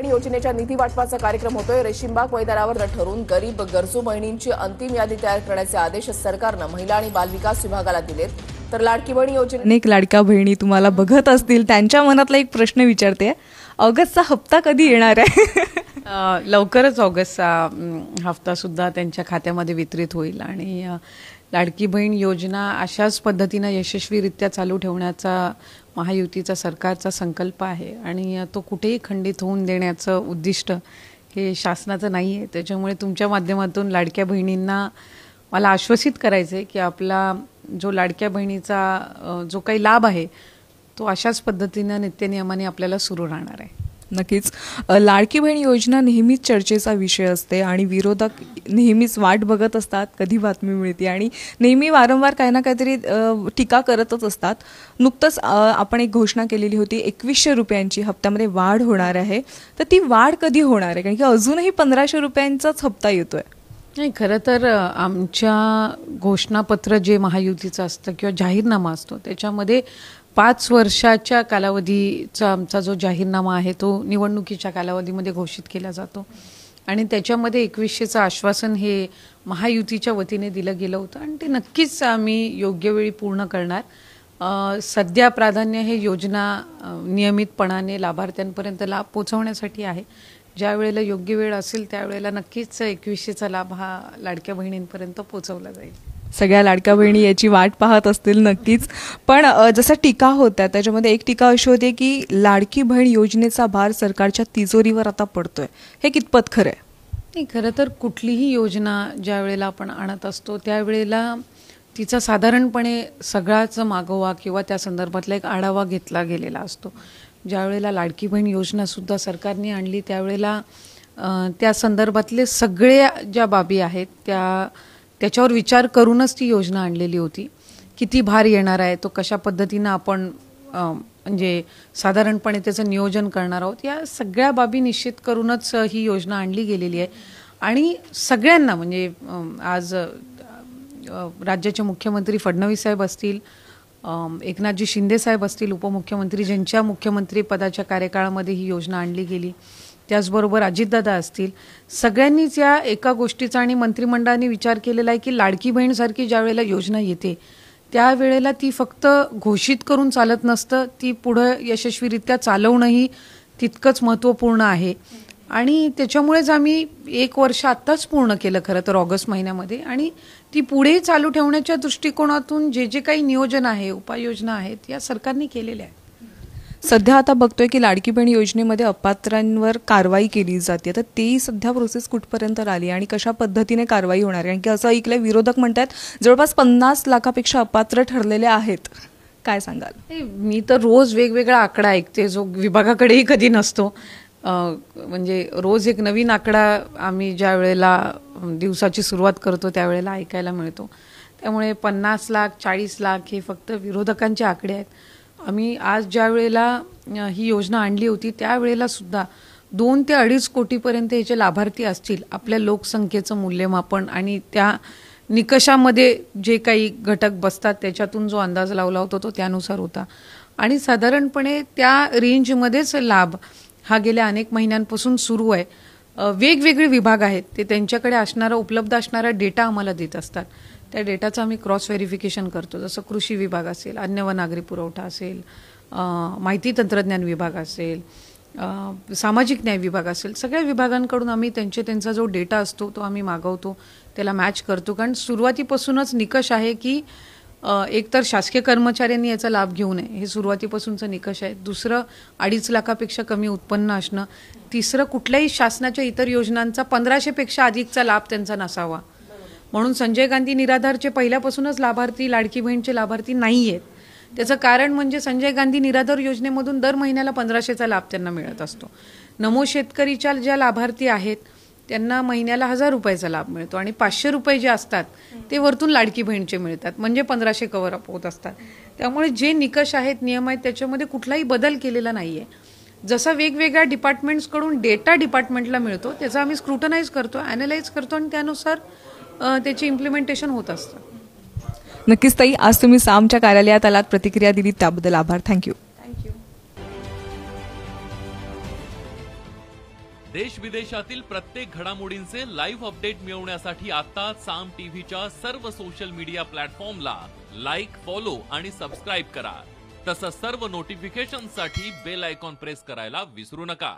योजनेच्या निधी वाटपाचा कार्यक्रम होतोय। रेशीमबाग मैदानावर ठरून गरीब गरजू बहिणींची अंतिम यादी तयार करण्याचे आदेश सरकारनं महिला आणि बालविकास विभागाला दिलेत। तर लाडकी बहीण योजने अनेक लाडक्या बहिणी तुम्हाला बघत असतील, त्यांच्या मनातला एक प्रश्न विचारते, ऑगस्टचा हप्ता कधी येणार आहे? लवकरच ऑगस्टचा हप्ता सुद्धा त्यांच्या खात्यामध्ये वितरित होईल आणि लाडकी बहीण योजना अशाच पद्धतीने यशस्वीरित्या चालू ठेवण्याचा महायुतीचा सरकारचा संकल्प आहे आणि तो कुठेही खंडित होऊन देण्याचं उद्दिष्ट हे शासनाचं नाही आहे। त्याच्यामुळे तुमच्या माध्यमातून लाडक्या बहिणींना मला आश्वासित करायचं आहे की आपला जो लाडक्या बहिणीचा जो काही लाभ आहे तो अशाच पद्धतीने नित्यनियमाने आपल्याला सुरू राहणार आहे। नक्कीच लाडकी बहीण योजना नेहमीच चर्चेचा विषय असते आणि विरोधक नेहमीच वाट बघत असतात कधी बातमी मिळते आणि नेहमी वारंवार काही ना काहीतरी टीका करतच असतात। नुकतंच आपण एक घोषणा केलेली होती 2100 रुपयांची हप्त्यामध्ये वाढ होणार आहे, तर ती वाढ कधी होणार आहे? कारण की अजूनही 1500 रुपयांचाच हप्ता येतोय। नाही, खरं तर आमच्या घोषणापत्र जे महायुतीचं असतं किंवा जाहीरनामा असतो त्याच्यामध्ये 5 वर्षाच्या कालावधीचा आमचा जो जाहीरनामा आहे तो निवडणुकीच्या कालावधीमध्ये घोषित केला जातो आणि त्याच्यामध्ये 2100चं आश्वासन हे महायुतीच्या वतीने दिलं गेलं होतं आणि ते नक्कीच आम्ही योग्य वेळी पूर्ण करणार। सध्या प्राधान्य हे योजना नियमितपणाने लाभार्थ्यांपर्यंत लाभ पोहोचवण्यासाठी आहे। ज्या वेळेला योग्य वेळ असेल त्यावेळेला नक्कीच 2100चा लाभ हा लाडक्या बहिणींपर्यंत पोहोचवला जाईल। सगळ्या लाडक्या बहिणी याची वाट पाहत असतील नक्कीच। पण जसं टीका होत्या त्याच्यामध्ये एक टीका अशी होती की लाडकी बहीण योजनेचा भार सरकारच्या तिजोरीवर आता पडतोय, हे कितपत खरं आहे? नाही, खरं तर कुठलीही योजना ज्या वेळेला आपण आणत असतो त्यावेळेला तिचा साधारणपणे सगळाच मागोवा किंवा त्या संदर्भातला एक आढावा घेतला गेलेला असतो। ज्या वेळेला लाडकी बहीण योजनासुद्धा सरकारने आणली त्यावेळेला त्या संदर्भातले सगळ्या ज्या बाबी आहेत त्याच्यावर विचार करूनच ती योजना आणलेली होती। किती भार येणार आहे, तो कशा पद्धतीनं आपण म्हणजे साधारणपणे त्याचं नियोजन करणार आहोत, या सगळ्या बाबी निश्चित करूनच ही योजना आणली गेलेली आहे आणि सगळ्यांना म्हणजे आज राज्याचे मुख्यमंत्री फडणवीस साहेब असतील, एकनाथजी शिंदे साहेब असतील उपमुख्यमंत्री, ज्यांच्या मुख्यमंत्री पदाच्या कार्यकाळामध्ये ही योजना आणली गेली, त्याचबरोबर अजितदादा असतील, सगळ्यांनीच या एका गोष्टीचा आणि मंत्रिमंडळाने विचार केलेला आहे की लाडकी बहीणसारखी ज्या वेळेला योजना येते त्यावेळेला ती फक्त घोषित करून चालत नसतं, ती पुढे यशस्वीरित्या चालवणंही तितकंच महत्त्वपूर्ण आहे आणि त्याच्यामुळेच आम्ही 1 वर्ष आत्ताच पूर्ण केलं खरं तर ऑगस्ट महिन्यामध्ये आणि ती पुढे चालू ठेवण्याच्या दृष्टिकोनातून जे काही नियोजन आहे, उपाययोजना आहेत या सरकारने केलेल्या आहेत। सध्या आता बघतोय की लाडकी बहीण योजनेमध्ये अपात्रांवर कारवाई केली जाते, तर ती सध्या प्रोसेस कुठपर्यंत आली आणि कशा पद्धतीने कारवाई होणार आहे? कारण की असं ऐकलंय विरोधक म्हणतात जवळपास 50 लाखापेक्षा अपात्र ठरलेले आहेत, काय सांगाल? मी तर रोज वेगवेगळा आकडा ऐकते जो विभागाकडेही कधी नसतो। म्हणजे रोज एक नवीन आकडा आम्ही ज्या वेळेला दिवसाची सुरुवात करतो त्यावेळेला ऐकायला मिळतो। त्यामुळे 50 लाख 40 लाख हे फक्त विरोधकांचे आकडे आहेत। आम्ही आज ज्या वेळेला ही योजना आणली होती त्यावेळेला सुद्धा 2 ते 2.5 कोटीपर्यंत याचे लाभार्थी असतील। आपल्या लोकसंख्येचं मूल्यमापन आणि त्या निकषामध्ये जे काही घटक बसतात त्याच्यातून जो अंदाज लावला होता तो त्यानुसार होता आणि साधारणपणे त्या रेंजमध्येच लाभ हा गेल्या अनेक महिन्यांपासून सुरू आहे। वेगवेगळे विभाग आहेत ते त्यांच्याकडे असणारा उपलब्ध असणारा डेटा आम्हाला देत असतात, त्या डेटाचं आम्ही क्रॉस व्हेरिफिकेशन करतो। जसं कृषी विभाग असेल, अन्न व नागरी पुरवठा असेल, माहिती तंत्रज्ञान विभाग असेल, सामाजिक न्याय विभाग असेल, सगळ्या विभागांकडून आम्ही त्यांचा जो डेटा असतो तो आम्ही मागवतो, त्याला मॅच करतो। कारण सुरुवातीपासूनच निकष आहे की एकतर शासकीय कर्मचाऱ्यांनी याचा लाभ घेऊ नये, हे सुरुवातीपासूनचं निकष आहे। दुसरं 2.5 लाखापेक्षा कमी उत्पन्न असणं, तिसरं कुठल्याही शासनाच्या इतर योजनांचा 1500 पेक्षा अधिकचा लाभ त्यांचा नसावा। म्हणून संजय गांधी निराधारचे पहिल्यापासूनच लाभार्थी लाडकी बहीणचे लाभार्थी नाही आहेत। त्याचं कारण म्हणजे संजय गांधी निराधार योजनेमधून दर महिन्याला 1500चा लाभ त्यांना मिळत असतो। नमो शेतकरीच्या ज्या लाभार्थी आहेत त्यांना महिन्याला 1000 रुपयाचा लाभ मिळतो आणि 500 रुपये जे असतात ते वरतून लाडकी बहीणचे मिळतात, म्हणजे 1500 कव्हर अप होत असतात। त्यामुळे जे निकष आहेत, नियम आहेत त्याच्यामध्ये कुठलाही बदल केलेला नाहीये। जसा वेगवेगळ्या डिपार्टमेंट्सकडून डेटा डिपार्टमेंटला मिळतो त्याचा आम्ही स्क्रुटनाइज करतो, ॲनालाइज करतो आणि त्यानुसार त्याचे इम्प्लिमेंटेशन होत असतं। नक्कीच ताई, आज तुम्ही सामच्या कार्यालयात आलात, प्रतिक्रिया दिली त्याबद्दल आभार। थँक्यू। देश विदेशातील प्रत्येक घडामोडींचे लाईव्ह अपडेट मिळवण्यासाठी आता साम टीव्हीच्या सर्व सोशल मीडिया प्लॅटफॉर्मला लाईक, फॉलो आणि सबस्क्राईब करा. तसंच सर्व नोटिफिकेशनसाठी बेल आयकॉन प्रेस करायला विसरू नका.